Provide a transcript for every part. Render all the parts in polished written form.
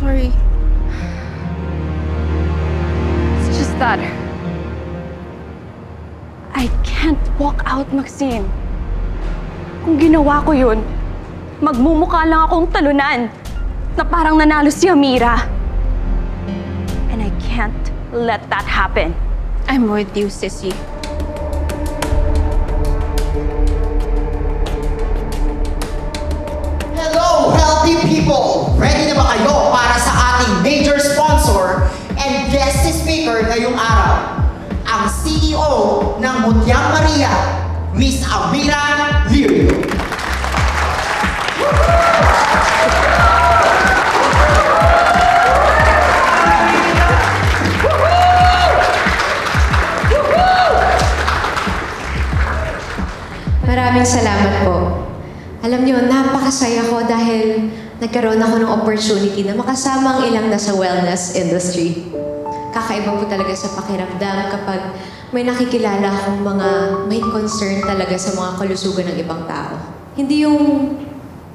sorry. It's just that I can't walk out, Maxine. Kung ginawa ko yun, magmumukha lang akong talunan na parang nanalo si Amira. And I can't let that happen. I'm with you, Sissy. Hello, healthy people! Ready na ba kayo para sa ating major sponsor and guest speaker ngayong araw? Ang CEO ng Mutyang Maria, Miss Amira Lirio. Maraming salamat po. Alam niyo, napakasaya ko dahil nagkaroon ako ng opportunity na makasama ang ilang nasa wellness industry. Kakaiba po talaga sa pakiramdam kapag may nakikilala akong mga may concern talaga sa mga kalusugan ng ibang tao. Hindi yung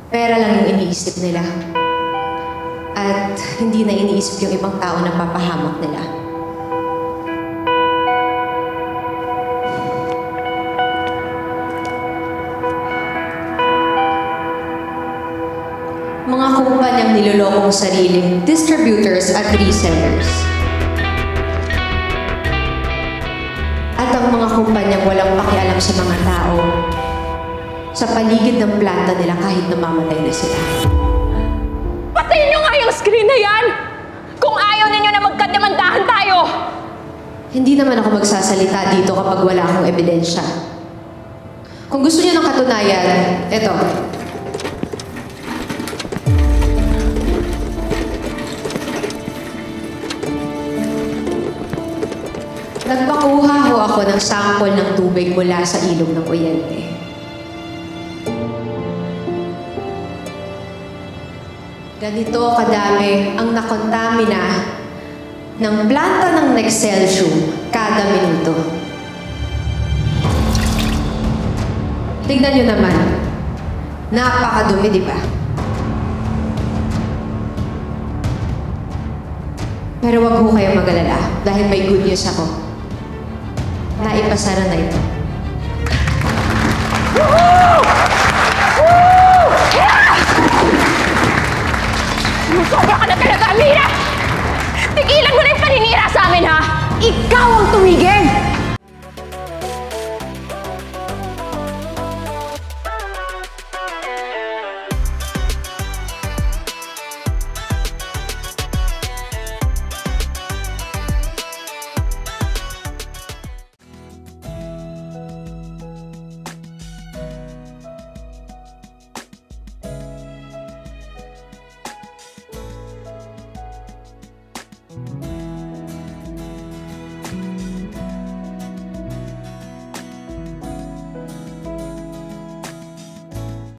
pera lang yung iniisip nila. At hindi na iniisip yung ibang tao na papahamak nila. Mga kumpanyang nilolokong sarili, distributors at resellers. At ang mga kumpanyang walang pakialam sa mga tao sa paligid ng planta nila kahit namamatay na sila. Patayin niyo nga yung screen na yan! Kung ayaw ninyo na magkademandahan tayo! Hindi naman ako magsasalita dito kapag wala akong ebidensya. Kung gusto niyo ng katunayan, eto. Nagpakuha ho ako ng sample ng tubig mula sa ilog ng Oyente. Ganito kadami ang nakontamina ng planta ng Nexcelsium kada minuto. Tignan nyo naman. Napakadumi, di ba? Pero wag ho kayong mag-alala dahil may good news ako. Naipasara na ito. Woohoo! Woo! Yeah! Sumusobra ka na talaga, Amira! Tigilan mo na yung paninira sa amin, ha? Ikaw ang tumigil!